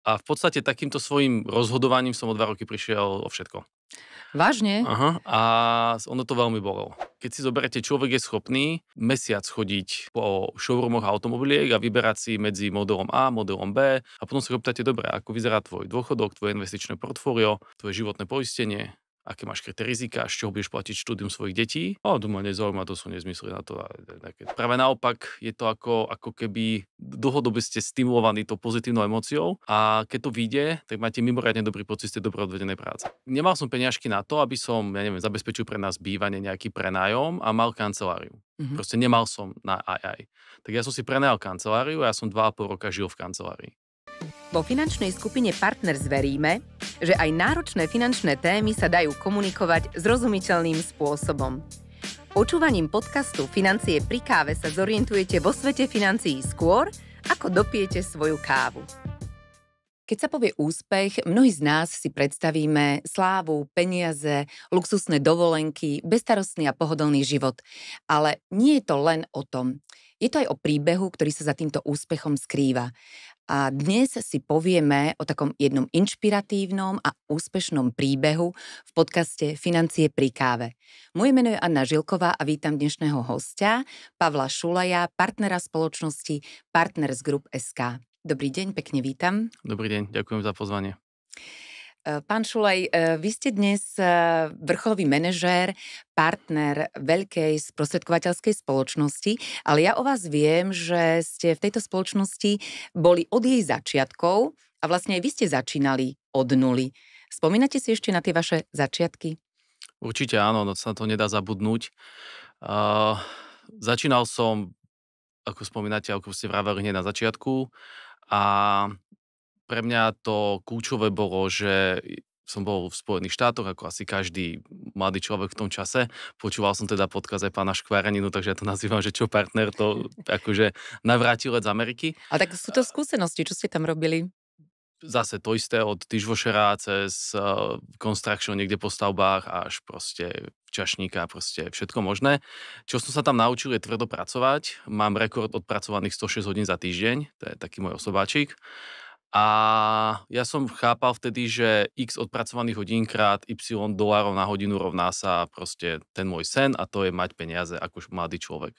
A v podstate takýmto svojím rozhodovaním som o 2 roky prišiel o všetko. Vážne? Aha, a ono to veľmi bolelo. Keď si zoberete, človek je schopný mesiac chodiť po showroomoch automobiliek a vyberať si medzi modelom A, modelom B a potom sa opýtate, dobre, ako vyzerá tvoj dôchodok, tvoje investičné portfólio, tvoje životné poistenie, aké máš kryté rizika, z čoho budeš platiť štúdium svojich detí. A to ma nezaujíma, to sú nezmysly na to. Práve naopak je to ako keby dlhodobo ste stimulovaní tou pozitívnou emóciou a keď to vyjde, tak máte mimoriadne dobrý pocit z tej dobre odvedenej práce. Nemal som peniažky na to, aby som, zabezpečil pre nás bývanie, nejaký prenájom a mal kanceláriu. Proste nemal som na aj. Tak ja som si prenajal kanceláriu a ja som 2,5 roka žil v kancelárii. Vo finančnej skupine Partners veríme, že aj náročné finančné témy sa dajú komunikovať zrozumiteľným spôsobom. Počúvaním podcastu Financie pri káve sa zorientujete vo svete financií skôr, ako dopijete svoju kávu. Keď sa povie úspech, mnohí z nás si predstavíme slávu, peniaze, luxusné dovolenky, bezstarostný a pohodlný život. Ale nie je to len o tom. Je to aj o príbehu, ktorý sa za týmto úspechom skrýva. A dnes si povieme o takom jednom inšpiratívnom a úspešnom príbehu v podcaste Financie pri káve. Moje meno je Anna Žilková a vítam dnešného hostia, Pavla Šulaja, partnera spoločnosti Partners Group SK. Dobrý deň, pekne vítam. Dobrý deň, ďakujem za pozvanie. Pán Šulaj, vy ste dnes vrcholový manažér, partner veľkej sprostredkovateľskej spoločnosti, ale ja o vás viem, že ste v tejto spoločnosti boli od jej začiatkov a vlastne aj vy ste začínali od nuly. Spomínate si ešte na tie vaše začiatky? Určite áno, no sa to nedá zabudnúť. Začínal som, ako spomínate, ako ste vraveli hneď na začiatku a pre mňa to kľúčové bolo, že som bol v Spojených štátoch, ako asi každý mladý človek v tom čase. Počúval som teda podcast aj pána Škváraninu, takže ja to nazývam, že čo partner, to akože navrátilec z Ameriky. A tak sú to skúsenosti, čo ste tam robili? Zase to isté od dishwashera cez construction niekde po stavbách až proste čašníka, proste všetko možné. Čo som sa tam naučil je tvrdo pracovať. Mám rekord odpracovaných 106 hodín za týždeň, to je taký môj osobáčik. A ja som chápal vtedy, že x odpracovaných hodín krát y dolárov na hodinu rovná sa proste ten môj sen a to je mať peniaze ako mladý človek.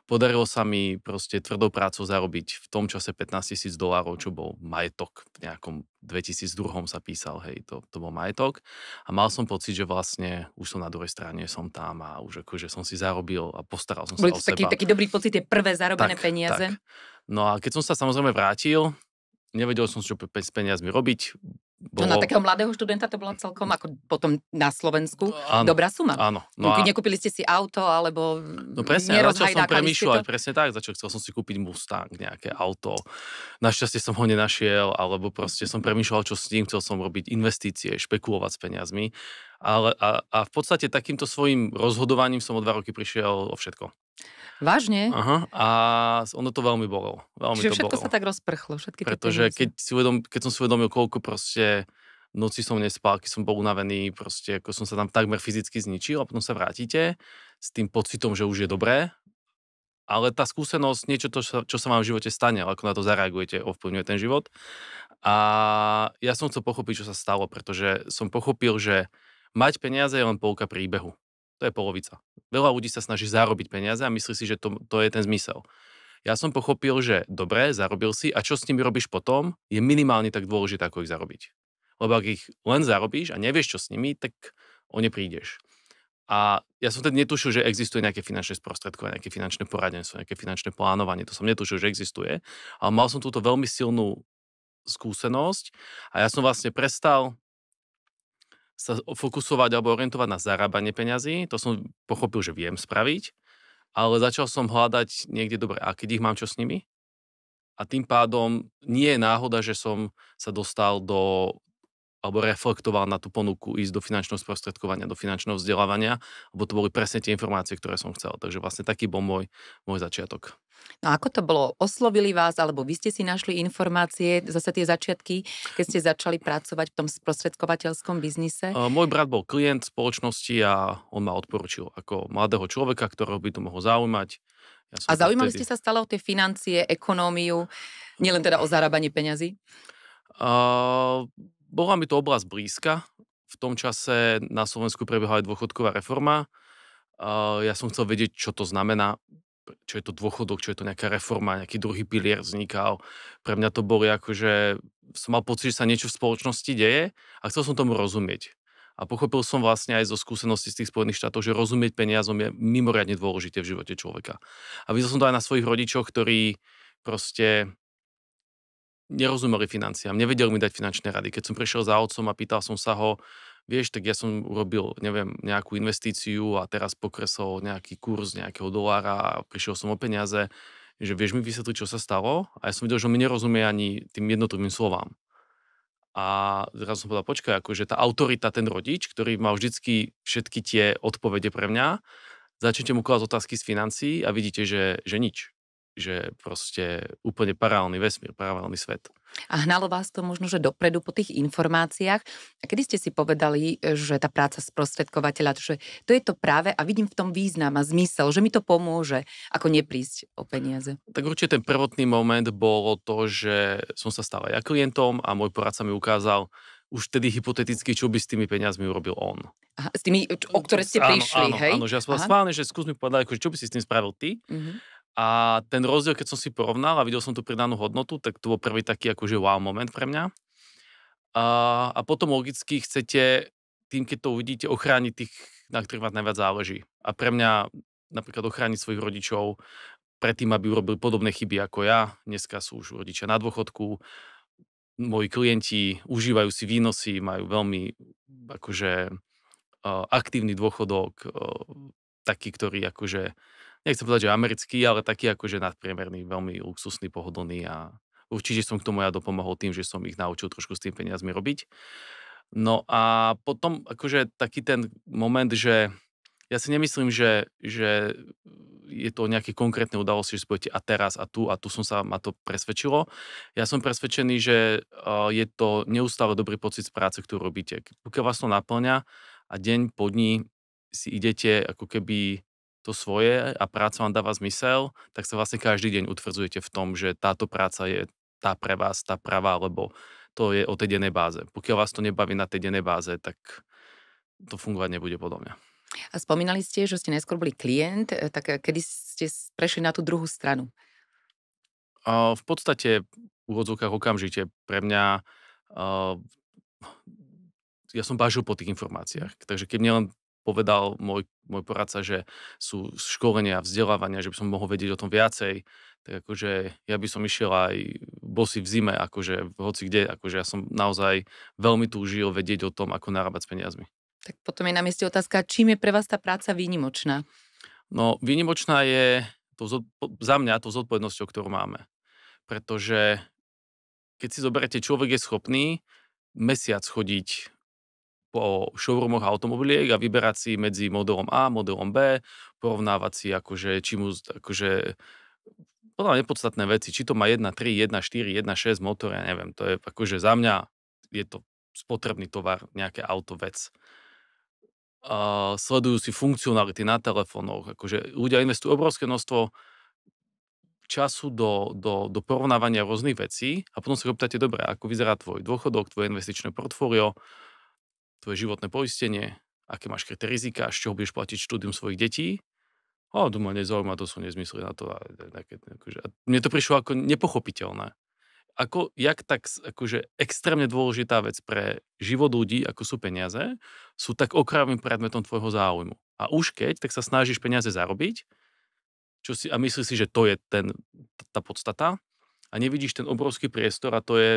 Podarilo sa mi proste tvrdou prácou zarobiť v tom čase $15,000, čo bol majetok. V nejakom 2002 sa písal, hej, to bol majetok. A mal som pocit, že vlastne už som na druhej strane, som tam a už akože som si zarobil a postaral som sa o seba. Taký dobrý pocit, tie prvé zarobené peniaze? Tak. No a keď som sa samozrejme vrátil, nevedel som, čo s peniazmi robiť. Na takého mladého študenta to bolo celkom ako potom na Slovensku dobrá suma. Áno. Nekúpili ste si auto, alebo presne, začal som premýšľať, presne tak, chcel som si kúpiť Mustang, nejaké auto. Našťastie som ho nenašiel, alebo proste som premýšľal, čo s tým, chcel som robiť investície, špekulovať s peniazmi. A v podstate takýmto svojím rozhodovaním som o 2 roky prišiel o všetko. Vážne? Aha, a ono to veľmi bolelo. Čiže všetko sa tak rozprchlo, všetky tie pretože peniaze. keď som si uvedomil, koľko proste noci som nespal, keď som bol unavený, proste ako som sa tam takmer fyzicky zničil a potom sa vrátite s tým pocitom, že už je dobré, ale tá skúsenosť, niečo to, čo sa vám v živote stane, ale ako na to zareagujete, ovplyvňuje ten život. A ja som chcel pochopiť, čo sa stalo, pretože som pochopil, že mať peniaze je len polka príbehu. To je polovica. Veľa ľudí sa snaží zarobiť peniaze a myslí si, že to je ten zmysel. Ja som pochopil, že dobre, zarobil si a čo s nimi robíš potom, je minimálne tak dôležité, ako ich zarobiť. Lebo ak ich len zarobíš a nevieš, čo s nimi, tak o ne prídeš. A ja som tedy netušil, že existuje nejaké finančné sprostredkovanie, nejaké finančné poradenstvo, nejaké finančné plánovanie. To som netušil, že existuje. Ale mal som túto veľmi silnú skúsenosť a ja som vlastne prestal sa fokusovať alebo orientovať na zarábanie peňazí. To som pochopil, že viem spraviť, ale začal som hľadať niekde dobre, a keď ich mám, čo s nimi? A tým pádom nie je náhoda, že som sa dostal alebo reflektoval na tú ponuku ísť do finančného sprostredkovania, do finančného vzdelávania, lebo to boli presne tie informácie, ktoré som chcel. Takže vlastne taký bol môj začiatok. No ako to bolo? Oslovili vás, alebo vy ste si našli informácie, zase tie začiatky, keď ste začali pracovať v tom sprostredkovateľskom biznise? Môj brat bol klient spoločnosti a on ma odporučil ako mladého človeka, ktorého by to mohlo zaujímať. Zaujímali ste sa stále o tie financie, ekonómiu, nielen teda o zarábanie peňazí? Uh, Bola mi to oblasť blízka. V tom čase na Slovensku prebiehala aj dôchodková reforma. Ja som chcel vedieť, čo to znamená, čo je to dôchodok, čo je to nejaká reforma, nejaký druhý pilier vznikal. Pre mňa to boli akože, som mal pocit, že sa niečo v spoločnosti deje a chcel som tomu rozumieť. A pochopil som vlastne aj zo skúseností z tých Spojených štátov, že rozumieť peniazom je mimoriadne dôležité v živote človeka. A videl som to aj na svojich rodičoch, ktorí proste nerozumeli financiám, nevedeli mi dať finančné rady. Keď som prišiel za otcom a pýtal som sa ho, vieš, tak ja som urobil, neviem, nejakú investíciu a teraz pokresol nejaký kurz nejakého dolára a prišiel som o peniaze, že vieš mi vysvetliť, čo sa stalo? A ja som videl, že on mi nerozumie ani tým jednotlivým slovám. A zrazu som povedal, počkaj, akože tá autorita, ten rodič, ktorý mal vždycky všetky tie odpovede pre mňa, začnete mu klásť otázky z financií a vidíte, že nič. Že proste úplne paralelný vesmír, paralelný svet. A hnalo vás to možno, že dopredu po tých informáciách. A kedy ste si povedali, že tá práca sprostredkovateľa, že to je to práve a vidím v tom význam a zmysel, že mi to pomôže, ako neprísť o peniaze? Tak určite ten prvotný moment bolo to, že som sa stal aj ja klientom a môj poradca mi ukázal už vtedy hypoteticky, čo by s tými peniazmi urobil on. Aha, s tými, o ktoré ste prišli, áno, hej? Áno, že ja som schválne, že skús mi povedať, akože, čo by si s tým spravil ty. A ten rozdiel, keď som si porovnal a videl som tú pridanú hodnotu, tak to bol prvý taký akože wow moment pre mňa. A potom logicky chcete tým, keď to uvidíte, ochrániť tých, na ktorých vás najviac záleží. A pre mňa napríklad ochrániť svojich rodičov predtým, aby urobili podobné chyby ako ja. Dneska sú už rodičia na dôchodku. Moji klienti užívajú si výnosy, majú veľmi akože aktívny dôchodok, taký, ktorý akože, nechcem povedať, že americký, ale taký akože nadpriemerný, veľmi luxusný, pohodlný a určite som k tomu ja dopomohol tým, že som ich naučil trošku s tým peniazmi robiť. No a potom akože taký ten moment, že ja si nemyslím, že je to nejaké konkrétne udalosti, že spojete a teraz a tu som sa, ma to presvedčilo. Ja som presvedčený, že je to neustále dobrý pocit z práce, ktorú robíte. Pokiaľ vás to naplňa a deň po dni si idete ako keby to svoje a práca vám dáva zmysel, tak sa vlastne každý deň utvrdzujete v tom, že táto práca je tá pre vás, tá pravá, lebo to je o tej dennej báze. Pokiaľ vás to nebaví na tej dennej báze, tak to fungovať nebude podľa mňa. A spomínali ste, že ste najskôr boli klient, tak kedy ste prešli na tú druhú stranu? V podstate v úvodzovkách okamžite pre mňa ja som bážil po tých informáciách. Takže keď mne len povedal môj poradca, že sú školenia, vzdelávania, že by som mohol vedieť o tom viacej, tak akože ja by som išiel aj bosy v zime, akože hoci kde, akože ja som naozaj veľmi túžil vedieť o tom, ako narábať s peniazmi. Tak potom je na mieste otázka, čím je pre vás tá práca výnimočná? No, výnimočná je za mňa to zodpovednosťou, ktorú máme. Pretože keď si zoberete, človek je schopný mesiac chodiť po showroomoch automobiliek a vyberať si medzi modelom A, modelom B, porovnávať si akože, či mu akože podľa nepodstatné veci, či to má 1.3, 1.4, 1.6 motor, ja neviem, to je akože za mňa je to spotrebný tovar, nejaké auto, vec. Sledujú si funkcionality na telefónoch, akože ľudia investujú obrovské množstvo času do porovnávania rôznych vecí a potom sa opýtate, dobre, ako vyzerá tvoj dôchodok, tvoje investičné portfólio, tvoje životné poistenie, aké máš kryté rizika, z čoho budeš platiť štúdium svojich detí. To ma nezaujíma, to sú nezmysly na to. Akože, mne to prišlo ako nepochopiteľné. Jak tak akože extrémne dôležitá vec pre život ľudí, ako sú peniaze, sú tak okrajovým predmetom tvojho záujmu. A už keď, tak sa snažíš peniaze zarobiť, a myslíš si, že to je tá podstata a nevidíš ten obrovský priestor a to je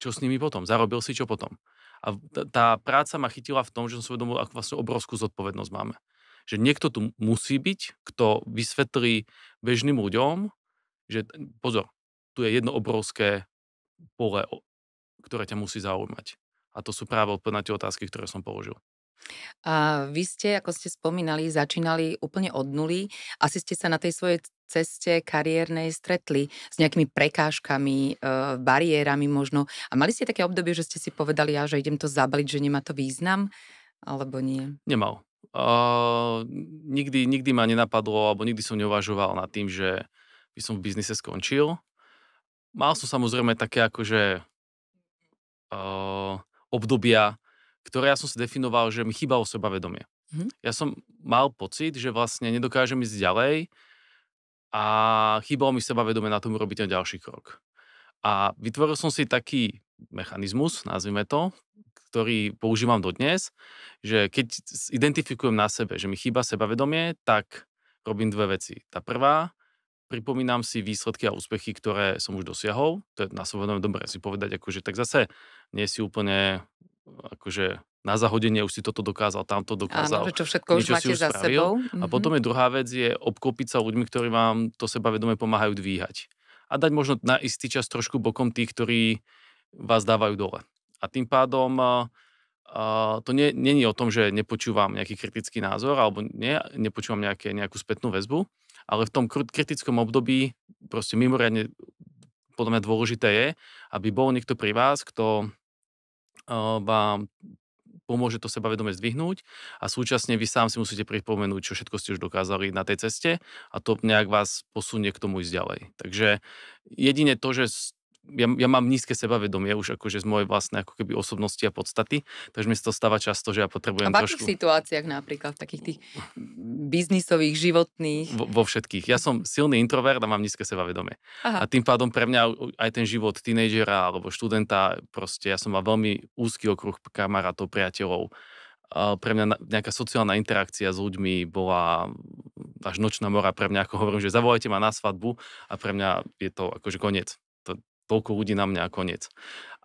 čo s nimi potom, zarobil si čo potom. A tá práca ma chytila v tom, že som si uvedomil, akú vlastne obrovskú zodpovednosť máme. Že niekto tu musí byť, kto vysvetlí bežným ľuďom, že pozor, tu je jedno obrovské pole, ktoré ťa musí zaujímať. A to sú práve odpoveď na tie otázky, ktoré som položil. A vy ste, ako ste spomínali, začínali úplne od nuly. Asi ste sa na tej svojej ceste kariérnej stretli s nejakými prekážkami, bariérami možno. A mali ste také obdobie, že ste si povedali, že idem to zabaliť, že nemá to význam? Alebo nie? Nemal. Nikdy ma nenapadlo, alebo nikdy som neuvažoval nad tým, že by som v biznise skončil. mal som samozrejme také akože obdobia, ktoré ja som si definoval, že mi chýbalo sebavedomie. Ja som mal pocit, že vlastne nedokážem ísť ďalej a chýbalo mi sebavedomie na tom urobiť ten ďalší krok. A vytvoril som si taký mechanizmus, nazvime to, ktorý používam dodnes, že keď identifikujem na sebe, že mi chýba sebavedomie, tak robím dve veci. Tá prvá, pripomínam si výsledky a úspechy, ktoré som už dosiahol. To je na svojom dobre si povedať, akože tak zase nie si úplne akože na zahodenie už si toto dokázal, tamto dokázal. Áno, že čo všetko už máte za sebou. A potom je druhá vec, je obklopiť sa ľuďmi, ktorí vám to sebavedomie pomáhajú dvíhať. A dať možno na istý čas trošku bokom tých, ktorí vás dávajú dole. A tým pádom to nie je o tom, že nepočúvam nejaký kritický názor alebo nepočúvam nejakú spätnú väzbu, ale v tom kritickom období proste mimoriadne podľa mňa dôležité je, aby bol niekto pri vás, kto vám pomôže to sebavedomie zdvihnúť a súčasne vy sám si musíte pripomenúť, čo všetko ste už dokázali na tej ceste a to nejak vás posunie k tomu ísť ďalej. Takže jedine to, že ja mám nízke sebavedomie už akože z mojej vlastnej ako keby osobnosti a podstaty, takže mi sa to stáva často, že ja potrebujem trošku... A v akých situáciách napríklad, v takých tých biznisových, životných? Vo všetkých. Ja som silný introvert a mám nízke sebavedomie. Aha. A tým pádom pre mňa aj ten život tínedžera alebo študenta, proste ja som mal veľmi úzky okruh kamarátov, priateľov. Pre mňa nejaká sociálna interakcia s ľuďmi bola až nočná mora pre mňa, ako hovorím, že zavolajte ma na svadbu a pre mňa je to akože koniec. Toľko ľudí na mňa a koniec.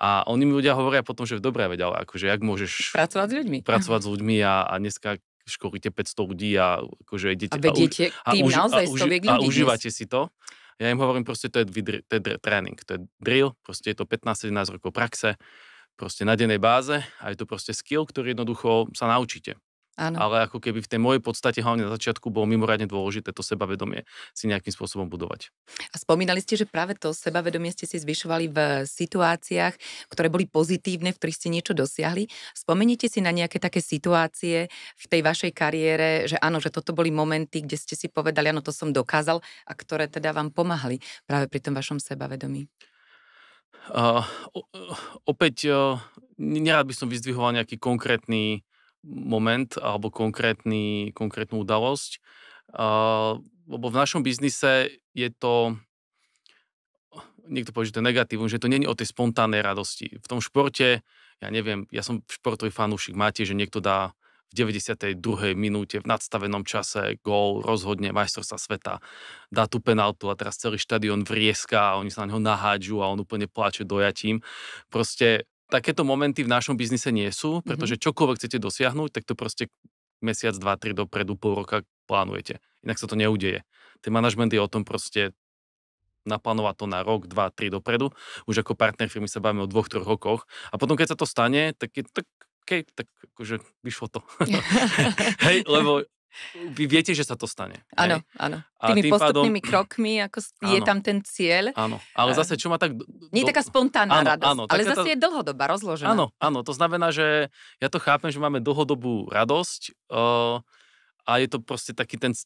A oni mi ľudia hovoria potom, že dobre, veď, ale akože jak môžeš pracovať s ľuďmi a dneska školíte 500 ľudí a akože idete... A vediete tým naozaj stoviek ľudí. A užívate si to. Ja im hovorím proste, to je tréning, to je drill, proste je to 15-17 rokov praxe, proste na dennej báze a je to proste skill, ktorý jednoducho sa naučíte. Áno. Ale ako keby v tej mojej podstate hlavne na začiatku bolo mimoriadne dôležité to sebavedomie si nejakým spôsobom budovať. A spomínali ste, že práve to sebavedomie ste si zvyšovali v situáciách, ktoré boli pozitívne, v ktorých ste niečo dosiahli. Spomeniete si na nejaké také situácie v tej vašej kariére, že áno, že toto boli momenty, kde ste si povedali, áno, to som dokázal a ktoré teda vám pomáhali práve pri tom vašom sebavedomí? Opäť nerád by som vyzdvihoval nejaký konkrétny moment alebo konkrétnu udalosť, lebo v našom biznise je to, niekto povie, že to je negatívum, že to nie je o tej spontánnej radosti. V tom športe, ja neviem, ja som športový fanúšik, máte, že niekto dá v 92. minúte v nadstavenom čase gól, rozhodne majstrovstva sveta, dá tú penáltu a teraz celý štadión vrieska a oni sa na neho nahádžu a on úplne pláče dojatím. Proste takéto momenty v našom biznise nie sú, pretože čokoľvek chcete dosiahnuť, tak to proste mesiac, 2, 3 dopredu, pol roka plánujete. Inak sa to neudeje. Ten manažment je o tom proste naplánovať to na rok, 2, 3 dopredu. Už ako partner firmy sa bavíme o 2, 3 rokoch. A potom, keď sa to stane, tak je tak akože vyšlo to. Hej, lebo vy viete, že sa to stane. Áno, áno. Tými postupnými krokmi, ako je tam ten cieľ. Áno, ale zase, čo ma tak... Nie je taká spontánna radosť, ale zase je dlhodobá, rozložená. Áno, to znamená, že ja to chápem, že máme dlhodobú radosť a je to proste taký ten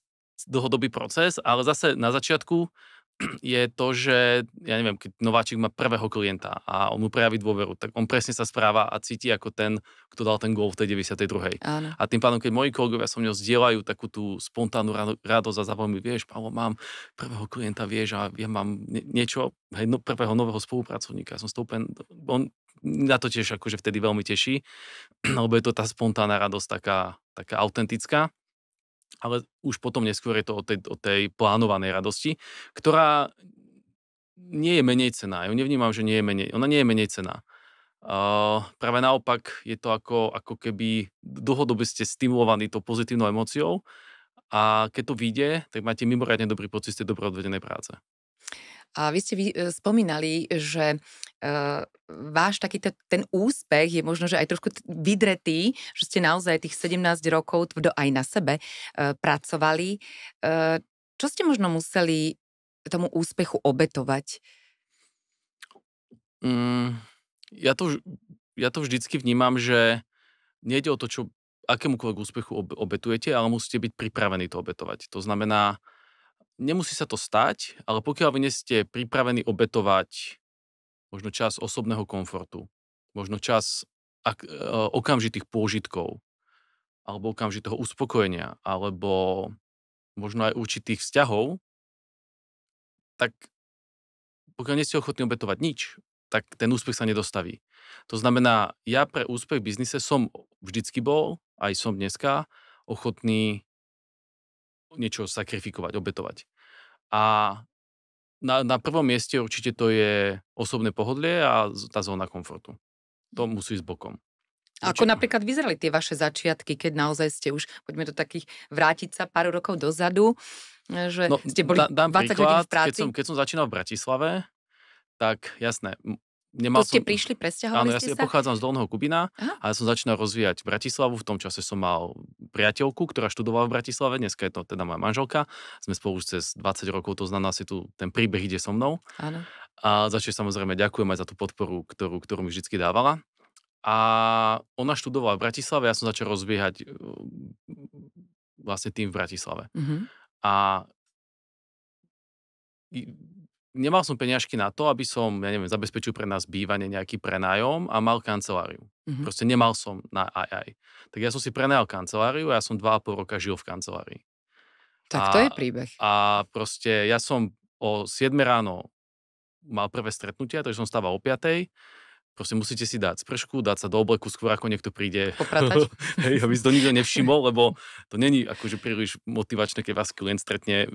dlhodobý proces, ale zase na začiatku je to, že, ja neviem, keď nováčik má prvého klienta a on mu prejaví dôveru, tak on presne sa správa a cíti ako ten, kto dal ten gól v tej 92. Áno. A tým pádom, keď moji kolegovia so mňou zdieľajú takú tú spontánnu radosť a zavolajú mi, vieš, Pavlo, mám prvého klienta, vieš, a ja mám niečo, prvého nového spolupracovníka. Som stoupen, on na to tiež akože vtedy veľmi teší, lebo je to tá spontánna radosť taká autentická. Ale už potom neskôr je to o tej plánovanej radosti, ktorá nie je menej cenná. Ja ju nevnímam, že ona nie je menej cenná. Práve naopak je to ako keby dlhodobo ste stimulovaní tou pozitívnou emóciou a keď to vyjde, tak máte mimoriadne dobrý pocit z tej dobre odvedenej práce. A vy ste spomínali, že váš taký ten úspech je možno, že aj trošku vydretý, že ste naozaj tých 17 rokov tvrdo aj na sebe pracovali. Čo ste možno museli tomu úspechu obetovať? Ja to vždycky vnímam, že nejde o to, čo akémukoľvek úspechu obetujete, ale musíte byť pripravení to obetovať. To znamená, nemusí sa to stať, ale pokiaľ vy nie ste pripravení obetovať možno čas osobného komfortu, možno čas okamžitých pôžitkov, alebo okamžitého uspokojenia, alebo možno aj určitých vzťahov, tak pokiaľ nie ste ochotní obetovať nič, tak ten úspech sa nedostaví. To znamená, ja pre úspech v biznise som vždycky bol, aj som dneska, ochotný niečo sakrifikovať, obetovať. A na prvom mieste určite to je osobné pohodlie a tá zóna komfortu. To musí ísť bokom. Ako napríklad vyzerali tie vaše začiatky, keď naozaj ste už, poďme do takých, vrátiť sa pár rokov dozadu, že ste boli 20 hodín v práci? Keď som začínal v Bratislave, tak jasné, ste prišli, presťahovali ste sa? Áno, ja pochádzam z Dolného Kubína. Aha. A ja som začínal rozvíjať Bratislavu. V tom čase som mal priateľku, ktorá študovala v Bratislave. Dneska je to teda moja manželka. Sme spolu už cez 20 rokov, to znamená, si tu ten príbeh ide so mnou. Áno. A samozrejme ďakujem aj za tú podporu, ktorú mi vždy dávala. A ona študovala v Bratislave, ja som začal rozbiehať vlastne tým v Bratislave. Uh-huh. A nemal som peniažky na to, aby som, zabezpečil pre nás bývanie, nejaký prenájom a mal kanceláriu. Uh-huh. Proste nemal som na aj. Tak ja som si prenajal kanceláriu a ja som 2,5 roka žil v kancelárii. Tak to je príbeh. A proste ja som o 7 ráno mal prvé stretnutia, takže som stával o 5. Proste musíte si dať spršku, dať sa do obleku skôr, ako niekto príde. Popratať. Hej, aby si to nikto nevšimol, lebo to není akože príliš motivačné, keď vás klient stretne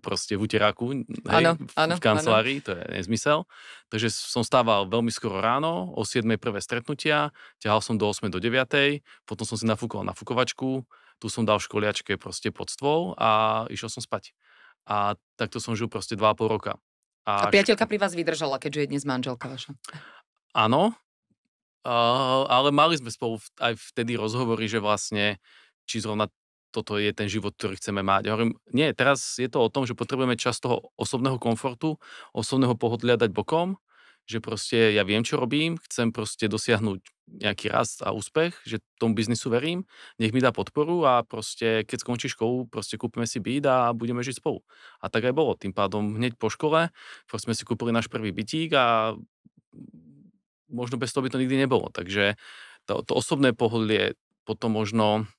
proste v uteráku, v kancelárii, to je nezmysel. Takže som stával veľmi skoro ráno, o 7 prvé stretnutia, ťahal som do 8 do 9, potom som si nafúkoval nafukovačku, tu som dal školiačke proste pod stôl a išiel som spať. A takto som žil proste 2,5 roka. A priateľka pri vás vydržala, keďže je dnes manželka vaša? Áno, ale mali sme spolu aj vtedy rozhovory, že vlastne, či zrovna toto je ten život, ktorý chceme mať. Ja hovorím, nie, teraz je to o tom, že potrebujeme čas toho osobného komfortu, osobného pohodlia dať bokom, že proste ja viem, čo robím, chcem proste dosiahnuť nejaký rast a úspech, že tomu biznisu verím, nech mi dá podporu a proste, keď skončí školu, proste kúpime si byt a budeme žiť spolu. A tak aj bolo. Tým pádom hneď po škole sme si kúpili náš prvý bytík a možno bez toho by to nikdy nebolo. Takže to osobné pohodlie, potom možno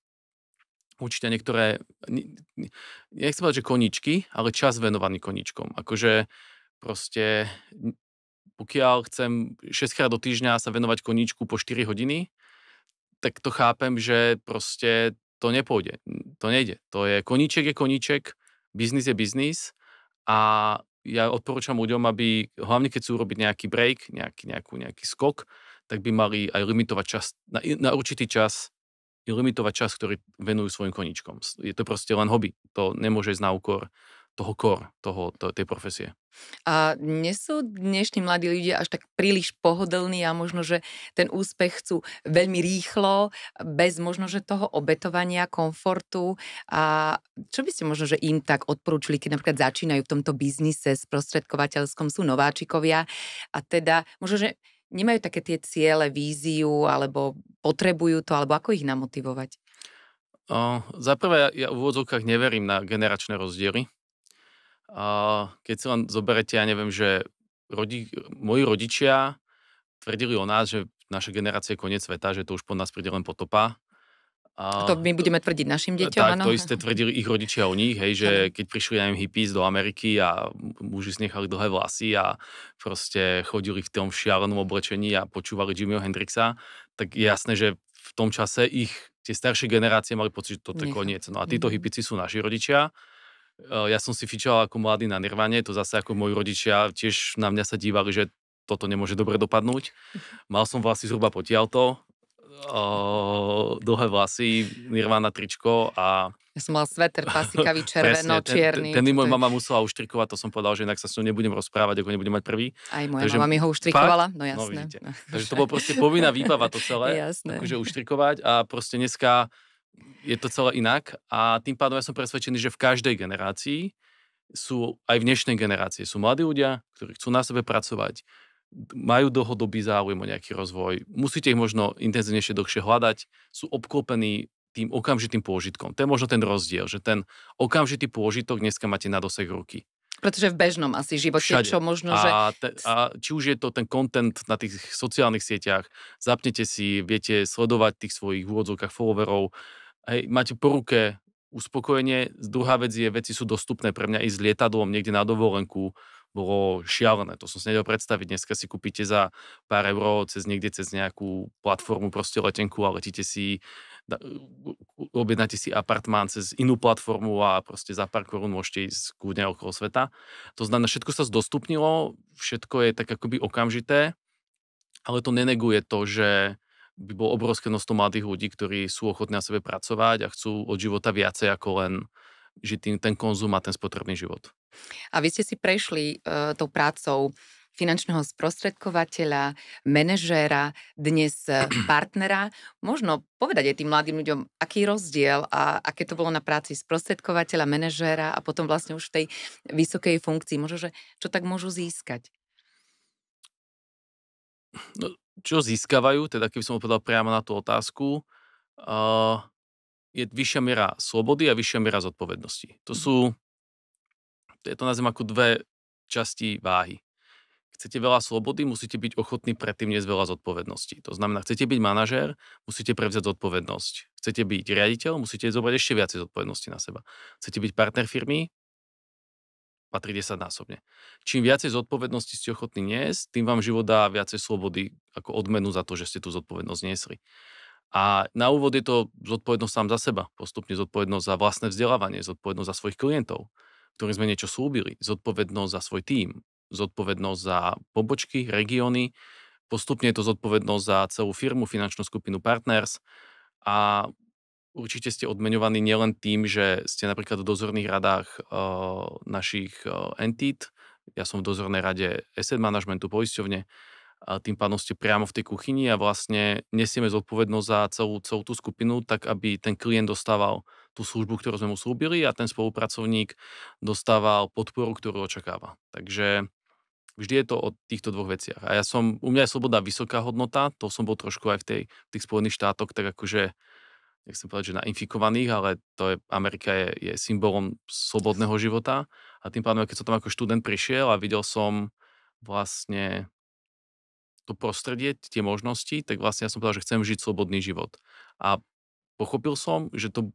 určite niektoré, nechcem povedať, že koníčky, ale čas venovaný koníčkom. Akože proste, pokiaľ chcem 6-krát do týždňa sa venovať koníčku po 4 hodiny, tak to chápem, že proste to nepôjde. To nejde. Koníček je koníček, biznis je biznis a ja odporúčam ľuďom, aby, hlavne keď chcú urobiť nejaký break, nejaký skok, tak by mali aj limitovať čas, na určitý čas, limitovať čas, ktorý venujú svojim koníčkom. Je to proste len hobby. To nemôže ísť na úkor toho core, tej profesie. A nie sú dnešní mladí ľudia až tak príliš pohodlní a možno, že ten úspech chcú veľmi rýchlo, bez možno, že toho obetovania, komfortu. A čo by ste možno, že im tak odporúčili, keď napríklad začínajú v tomto biznise sprostredkovateľskom, sú nováčikovia a teda možno, že nemajú také tie ciele, víziu, alebo potrebujú to, alebo ako ich namotivovať? Zaprvé, ja v úvodzovkách neverím na generačné rozdiely. Keď si len zoberete, ja neviem, že moji rodičia tvrdili o nás, že naša generácia je koniec sveta, že to už po nás príde len potopa. A to my budeme tvrdiť našim deťom, tak, áno? To isté tvrdili ich rodičia o nich, hej, že keď prišli hippies do Ameriky a muži si nechali dlhé vlasy a proste chodili v tom šialenom oblečení a počúvali Jimmyho Hendrixa, tak je jasné, že v tom čase tie staršie generácie mali pocit, že toto je koniec. No a títo hippici sú naši rodičia. Ja som si fičal ako mladý na Nirvane, to zase ako moji rodičia tiež na mňa sa dívali, že toto nemôže dobre dopadnúť. Mal som vlasy zhruba potiaľto, dlhé vlasy, Nirvana tričko a... Ja som mal sveter pasikavý, červeno-čierny. Ten môj mama musela uštrikovať, to som povedal, že inak sa s ňou nebudem rozprávať, ako nebudem mať prvý. Aj moja mama mi ho uštrikovala, no jasné. No, takže to bolo proste povinná výbava to celé, akože uštrikovať a proste dneska je to celé inak a tým pádom ja som presvedčený, že v každej generácii sú, aj v dnešnej generácii, sú mladí ľudia, ktorí chcú na sebe pracovať, majú dlhodobý záujem o nejaký rozvoj, musíte ich možno intenzívnejšie dlhšie hľadať, sú obklopení tým okamžitým pôžitkom. To je možno ten rozdiel, že ten okamžitý pôžitok dneska máte na dosah ruky. Pretože v bežnom asi živote, Všade. čo možno, že... A či už je to ten content na tých sociálnych sieťach, zapnete si, viete sledovať tých svojich v úvodzovkách followerov, hej, máte po ruke uspokojenie. Druhá vec je, veci sú dostupné pre mňa ísť s lietadlom niekde na dovolenku, bolo šialené, to som si nedal predstaviť. Dneska si kúpite za pár eur niekde cez nejakú platformu proste letenku a letíte si, objednáte si apartmán cez inú platformu a proste za pár korún môžete ísť kľudne okolo sveta. To znamená, všetko sa zdostupnilo, všetko je tak akoby okamžité, ale to neneguje to, že by bolo obrovské množstvo mladých ľudí, ktorí sú ochotní na sebe pracovať a chcú od života viacej ako len žiť ten konzum a ten spotrebný život. A vy ste si prešli tou prácou finančného sprostredkovateľa, manažéra, dnes partnera. Možno povedať aj tým mladým ľuďom, aký rozdiel a aké to bolo na práci sprostredkovateľa, manažéra a potom vlastne už v tej vysokej funkcii. Možno, že čo tak môžu získať? No, čo získavajú, teda keby som odpovedal priamo na tú otázku, je vyššia miera slobody a vyššia miera zodpovednosti. To nazvem ako dve časti váhy. Chcete veľa slobody, musíte byť ochotní predtým niesť veľa zodpovedností. To znamená, chcete byť manažér, musíte prevziať zodpovednosť. Chcete byť riaditeľ, musíte zobrať ešte viacej zodpovednosti na seba. Chcete byť partner firmy, patrí 10-násobne. Čím viacej zodpovednosti ste ochotní niesť, tým vám život dá viacej slobody ako odmenu za to, že ste tú zodpovednosť niesli. A na úvod je to zodpovednosť sám za seba, postupne zodpovednosť za vlastné vzdelávanie, zodpovednosť za svojich klientov, ktorým sme niečo slúbili, zodpovednosť za svoj tím, zodpovednosť za pobočky, regióny, postupne je to zodpovednosť za celú firmu, finančnú skupinu Partners a určite ste odmeňovaní nielen tým, že ste napríklad v dozorných radách našich entít, ja som v dozornej rade asset managementu, poisťovne, a tým pádom ste priamo v tej kuchyni a vlastne nesieme zodpovednosť za celú tú skupinu, tak aby ten klient dostával tú službu, ktorú sme mu slúbili a ten spolupracovník dostával podporu, ktorú očakáva. Takže vždy je to o týchto dvoch veciach. A u mňa je sloboda vysoká hodnota, to som bol trošku aj v tých Spojených štátoch, tak akože, nechcem povedať, že nainfikovaných, ale Amerika je symbolom slobodného života a tým pádom, keď som tam ako študent prišiel a videl som vlastne to prostredie, tie možnosti, tak vlastne ja som povedal, že chcem žiť slobodný život. A pochopil som, že to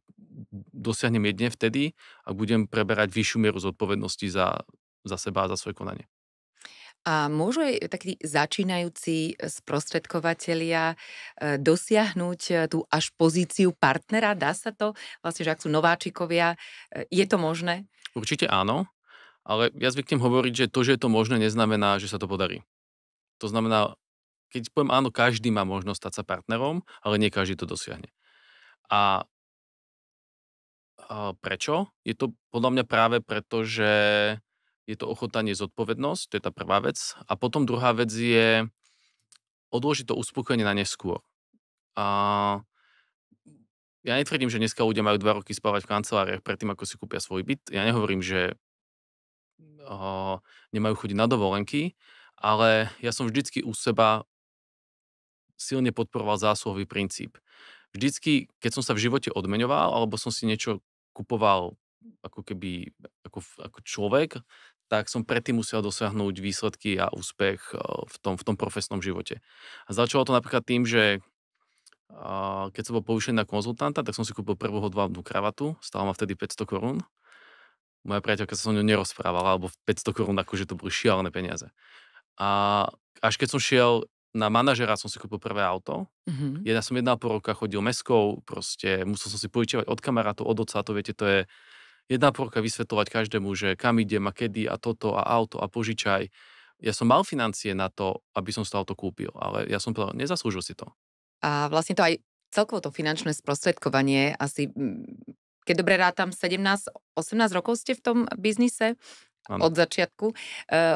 dosiahnem jedine vtedy, ak budem preberať vyššiu mieru zodpovednosti za seba a za svoje konanie. A môžu aj takí začínajúci sprostredkovatelia dosiahnuť tú až pozíciu partnera? Dá sa to? Vlastne, že ak sú nováčikovia, je to možné? Určite áno, ale ja zvyknem hovoriť, že to, že je to možné, neznamená, že sa to podarí. To znamená, keď poviem áno, každý má možnosť stať sa partnerom, ale nie každý to dosiahne. A prečo? Je to podľa mňa práve preto, že je to ochota zodpovednosť, to je tá prvá vec. A potom druhá vec je odložiť to uspokojenie na neskôr. A ja netvrdím, že dneska ľudia majú 2 roky spávať v kanceláriách predtým, ako si kúpia svoj byt. Ja nehovorím, že nemajú chodiť na dovolenky, ale ja som vždycky u seba silne podporoval zásluhový princíp. Vždycky, keď som sa v živote odmeňoval, alebo som si niečo kupoval ako človek, tak som predtým musel dosiahnuť výsledky a úspech v tom profesnom živote. A začalo to napríklad tým, že keď som bol povýšený na konzultanta, tak som si kúpil prvú hodvábnu kravatu, stála ma vtedy 500 korún. Moja priateľka sa so mnou nerozprávala, alebo 500 korún, akože to boli šialené peniaze. A až keď som šiel na manažera, som si kúpil prvé auto. Ja som 1,5 roka chodil meskou, proste musel som si požičiavať od kamarátov, od otca, to viete, to je 1,5 roka vysvetľovať každému, že kam idem a kedy a toto a auto a požičaj. Ja som mal financie na to, aby som si to auto kúpil, ale ja som povedal, nezaslúžil si to. A vlastne to aj celkovo to finančné sprostredkovanie asi, keď dobre rátam, 17-18 rokov ste v tom biznise od začiatku,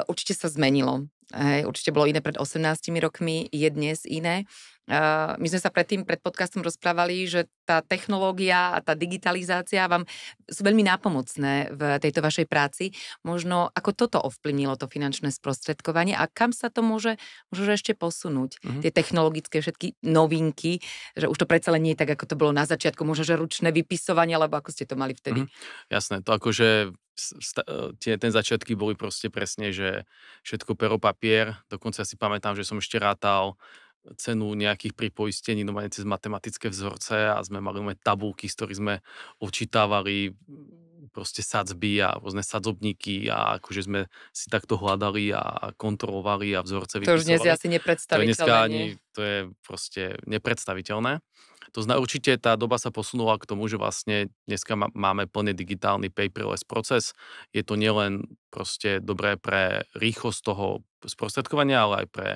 určite sa zmenilo. Určite bolo iné pred 18 rokmi, je dnes iné. My sme sa pred podcastom rozprávali, že tá technológia a tá digitalizácia vám sú veľmi nápomocné v tejto vašej práci. Možno ako toto ovplyvnilo to finančné sprostredkovanie a kam sa to môže ešte posunúť? Tie technologické všetky novinky, že už to predsa len nie je tak, ako to bolo na začiatku, možno, že ručné vypisovanie, alebo ako ste to mali vtedy. Jasné, to akože ten začiatky boli proste presne, že všetko pero papier, dokonca si pamätám, že som ešte rátal cenu nejakých pripoistení normálne cez matematické vzorce a sme mali tabulky, z ktorých sme odčítavali proste sadzby a rôzne sadzobníky a akože sme si takto hľadali a kontrolovali a vzorce vypisovali. To už dnes je asi nepredstaviteľné. To je proste nepredstaviteľné. To znamená, určite tá doba sa posunula k tomu, že vlastne dneska máme plne digitálny paperless proces. Je to nielen proste dobré pre rýchlosť toho sprostredkovania, ale aj pre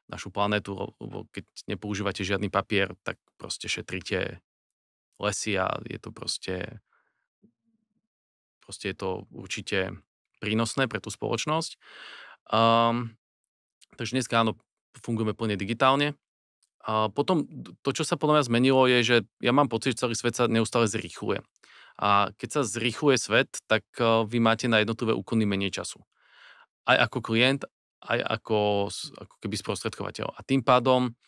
našu planetu, lebo keď nepoužívate žiadny papier, tak proste šetríte lesy a je to proste je to určite prínosné pre tú spoločnosť. Takže dneska áno, fungujeme plne digitálne. A potom to, čo sa podľa mňa zmenilo, je, že ja mám pocit, že celý svet sa neustále zrýchluje. A keď sa zrýchluje svet, tak vy máte na jednotlivé úkony menej času. Aj ako klient, aj ako keby sprostredkovateľ. A tým pádom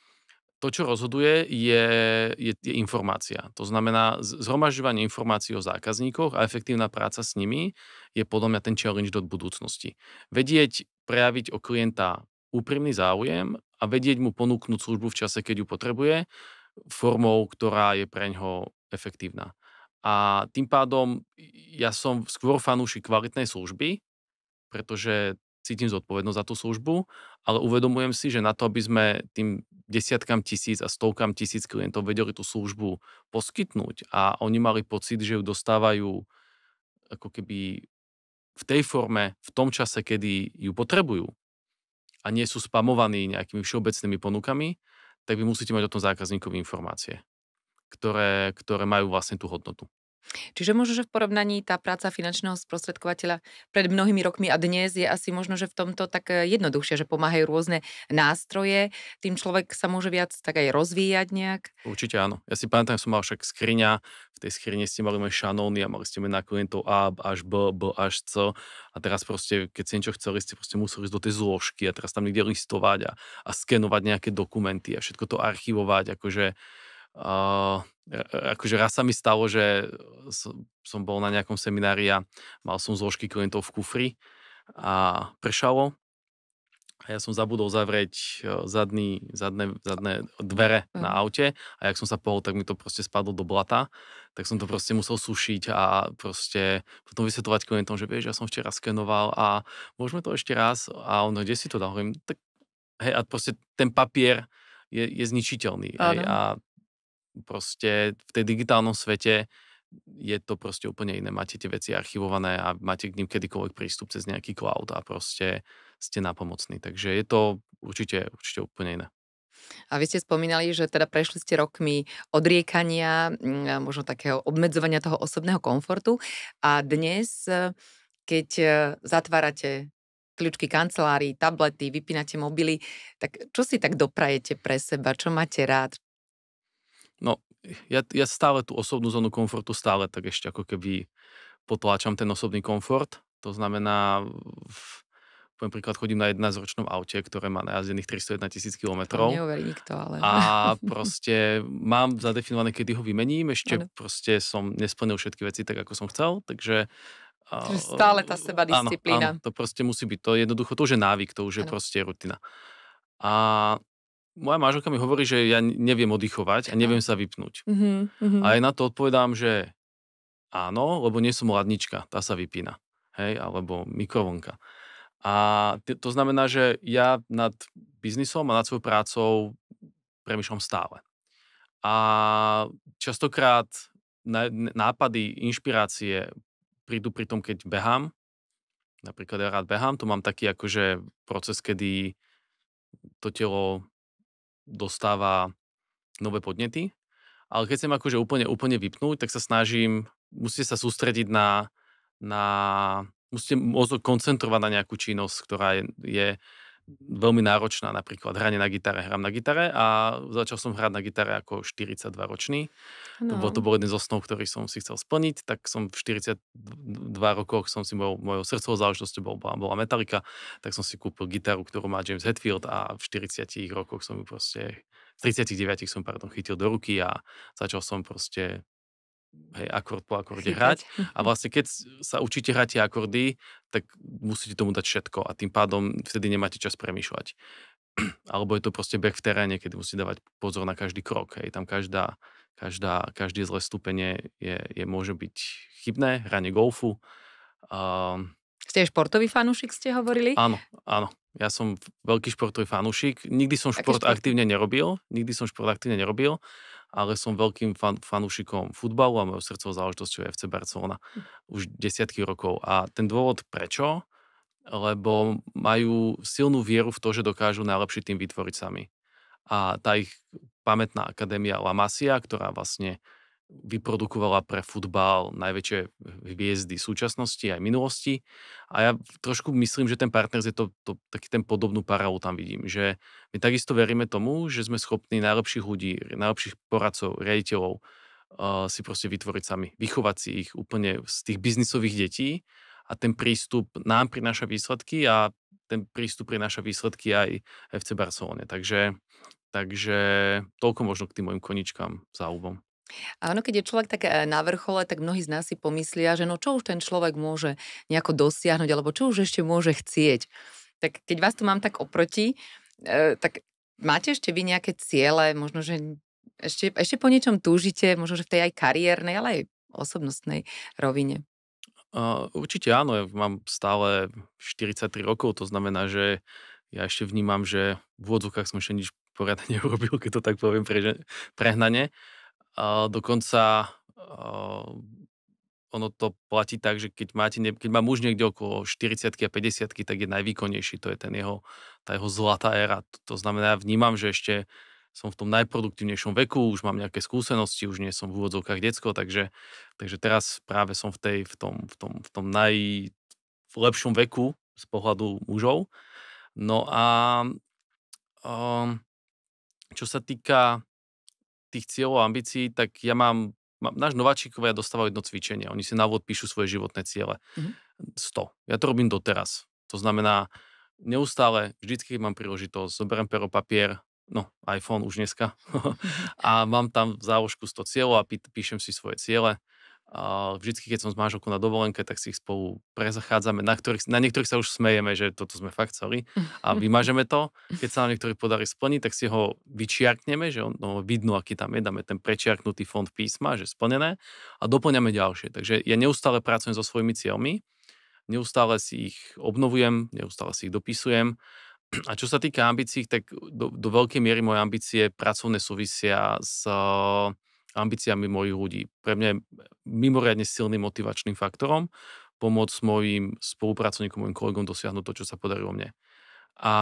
to, čo rozhoduje, je informácia. To znamená, zhromažďovanie informácií o zákazníkoch a efektívna práca s nimi je podľa mňa ten challenge do budúcnosti. Vedieť prejaviť o klienta úprimný záujem a vedieť mu ponúknuť službu v čase, keď ju potrebuje, formou, ktorá je preňho efektívna. A tým pádom ja som skôr fanúšik kvalitnej služby, pretože cítim zodpovednosť za tú službu, ale uvedomujem si, že na to, aby sme tým desiatkam tisíc a stovkám tisíc klientov vedeli tú službu poskytnúť a oni mali pocit, že ju dostávajú ako keby v tej forme, v tom čase, kedy ju potrebujú a nie sú spamovaní nejakými všeobecnými ponukami, tak vy musíte mať o tom zákazníkovi informácie, ktoré majú vlastne tú hodnotu. Čiže možno, že v porovnaní tá práca finančného sprostredkovateľa pred mnohými rokmi a dnes je asi možno, že v tomto tak jednoduchšie, že pomáhajú rôzne nástroje, tým človek sa môže viac tak aj rozvíjať nejak? Určite áno. Ja si pamätám, som mal však skriňa, v tej skrine ste mali šanóny a mali ste na klientov A až B, B až C a teraz proste, keď ste niečo chceli, ste proste museli ísť do tej zložky a teraz tam niekde listovať a skenovať nejaké dokumenty a všetko to archivovať, akože raz sa mi stalo, že som bol na nejakom seminári a mal som zložky klientov v kufri a pršalo a ja som zabudol zavrieť zadné dvere na aute a jak som sa pohol, tak mi to proste spadlo do blata, tak som to proste musel sušiť a proste potom vysvetľovať klientom, že vieš, ja som včera skenoval a môžeme to ešte raz a on, kde si to dal? Hovorím, tak hej, a proste ten papier je zničiteľný. Hej, a proste v tej digitálnom svete je to proste úplne iné. Máte tie veci archivované a máte k ním kedykoľvek prístup cez nejaký cloud a proste ste nápomocní. Takže je to určite úplne iné. A vy ste spomínali, že teda prešli ste rokmi odriekania, možno takého obmedzovania toho osobného komfortu a dnes, keď zatvárate kľúčky kancelárií, tablety, vypínate mobily, tak čo si tak doprajete pre seba? Čo máte rád? No, ja stále tú osobnú zónu komfortu stále tak ešte ako keby potláčam ten osobný komfort. To znamená, poviem príklad, chodím na 11-ročnom aute, ktoré má najazdených 301 000 kilometrov. To neuverí nikto, ale... A proste mám zadefinované, kedy ho vymením. Ešte proste som nesplnil všetky veci tak, ako som chcel, takže... stále tá sebadisciplína. Áno, to proste musí byť. To jednoducho, to už je návyk, to už je proste rutina. A moja manželka mi hovorí, že ja neviem oddychovať a neviem sa vypnúť. A ja na to odpovedám, že áno, lebo nie som ladnička, tá sa vypína. Hej, alebo mikrovlnka. A to znamená, že ja nad biznisom a nad svojou prácou premýšľam stále. A častokrát nápady, inšpirácie prídu pri tom, keď behám. Napríklad ja rád behám, to mám taký akože proces, kedy to telo dostáva nové podnety, ale keď chcem akože úplne vypnúť, tak sa snažím, musíte sa sústrediť musíte mozog koncentrovať na nejakú činnosť, ktorá je veľmi náročná, napríklad hranie na gitare. Hrám na gitare a začal som hrať na gitare ako 42-ročný. No. To bol jeden zo snov, ktorý som si chcel splniť, tak som v 42 rokoch som si mojou srdcovou záležitosťou bola Metallica, tak som si kúpil gitaru, ktorú má James Hetfield a v 40 rokoch som ju proste, v 39 som chytil do ruky a začal som proste akord po akorde hrať. A vlastne keď sa učíte hrať tie akordy, tak musíte tomu dať všetko a tým pádom vtedy nemáte čas premýšľať. Alebo je to proste beh v teréne, keď musíte dávať pozor na každý krok. Tam každé zlé stúpenie môže byť chybné, hranie golfu. Ste športový fanúšik, ste hovorili? Áno. Ja som veľký športový fanúšik. Nikdy som šport aktívne nerobil, ale som veľkým fanúšikom futbalu a mojou srdcovou záležitosťou je FC Barcelona už desiatky rokov. A ten dôvod prečo? Lebo majú silnú vieru v to, že dokážu najlepší tým vytvoriť sami. A tá ich pamätná akadémia La Masia, ktorá vlastne vyprodukovala pre futbal najväčšie hviezdy súčasnosti aj minulosti. A ja trošku myslím, že ten Partners je to taký ten podobnú paralelu tam vidím, že my takisto veríme tomu, že sme schopní najlepších ľudí, najlepších poradcov, riaditeľov si proste vytvoriť sami, vychovať si ich úplne z tých biznisových detí a ten prístup nám prináša výsledky a ten prístup prináša výsledky aj FC Barcelone. Takže toľko možno k tým mojim koničkám záľubom. A ono, keď je človek tak na vrchole, tak mnohí z nás si pomyslia, že no čo už ten človek môže nejako dosiahnuť, alebo čo už ešte môže chcieť. Tak keď vás tu mám tak oproti, tak máte ešte vy nejaké ciele, možno, že ešte po niečom túžite, možno, že v tej aj kariérnej, ale aj osobnostnej rovine? Určite áno, ja mám stále 43 rokov, to znamená, že ja ešte vnímam, že v úvodzovkách som ešte nič poriadne neurobil, keď to tak poviem prehnane. Dokonca ono to platí tak, že keď má muž niekde okolo 40-ky a 50-ky, tak je najvýkonnejší, to je tá jeho zlatá éra. To znamená, ja vnímam, že ešte som v tom najproduktívnejšom veku, už mám nejaké skúsenosti, už nie som v úvodzovkách decko, takže teraz práve som v tom najlepšom veku z pohľadu mužov. No a čo sa týka tých cieľov a ambícií, tak ja náš nováčikovia dostávajú jedno cvičenie. Oni si na úvod píšu svoje životné ciele. 100. Ja to robím doteraz. To znamená, neustále, vždycky, keď mám príležitosť, zoberiem pero, papier, iPhone už dneska, a mám tam v záložku 100 cieľov a píšem si svoje ciele. Vždycky, keď som s manželkou na dovolenke, tak si ich spolu prezachádzame. Na niektorých sa už smejeme, že toto sme fakt chceli a vymažeme to. Keď sa nám niektorý podarí splniť, tak si ho vyčiarkneme, že vidno, aký tam je, dáme ten prečiarknutý fond písma, že splnené a doplňame ďalšie. Takže ja neustále pracujem so svojimi cieľmi, neustále si ich obnovujem, neustále si ich dopisujem. A čo sa týka ambícií, tak do veľkej miery moje ambície pracovné súvisia s ambíciami mojich ľudí. Pre mňa je mimoriadne silným motivačným faktorom pomôcť mojim spolupracovníkom, mojim kolegom dosiahnuť to, čo sa podarilo mne. A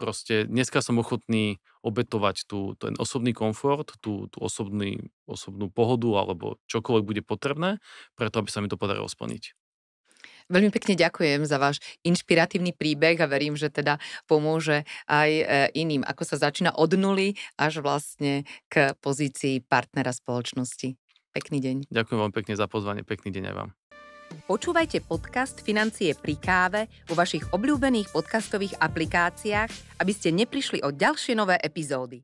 proste dneska som ochotný obetovať ten osobný komfort, tú osobnú pohodu alebo čokoľvek bude potrebné, preto aby sa mi to podarilo splniť. Veľmi pekne ďakujem za váš inšpiratívny príbeh a verím, že teda pomôže aj iným, ako sa začína od nuly až vlastne k pozícii partnera spoločnosti. Pekný deň. Ďakujem veľmi pekne za pozvanie, pekný deň aj vám. Počúvajte podcast Financie pri káve vo vašich obľúbených podcastových aplikáciách, aby ste neprišli o ďalšie nové epizódy.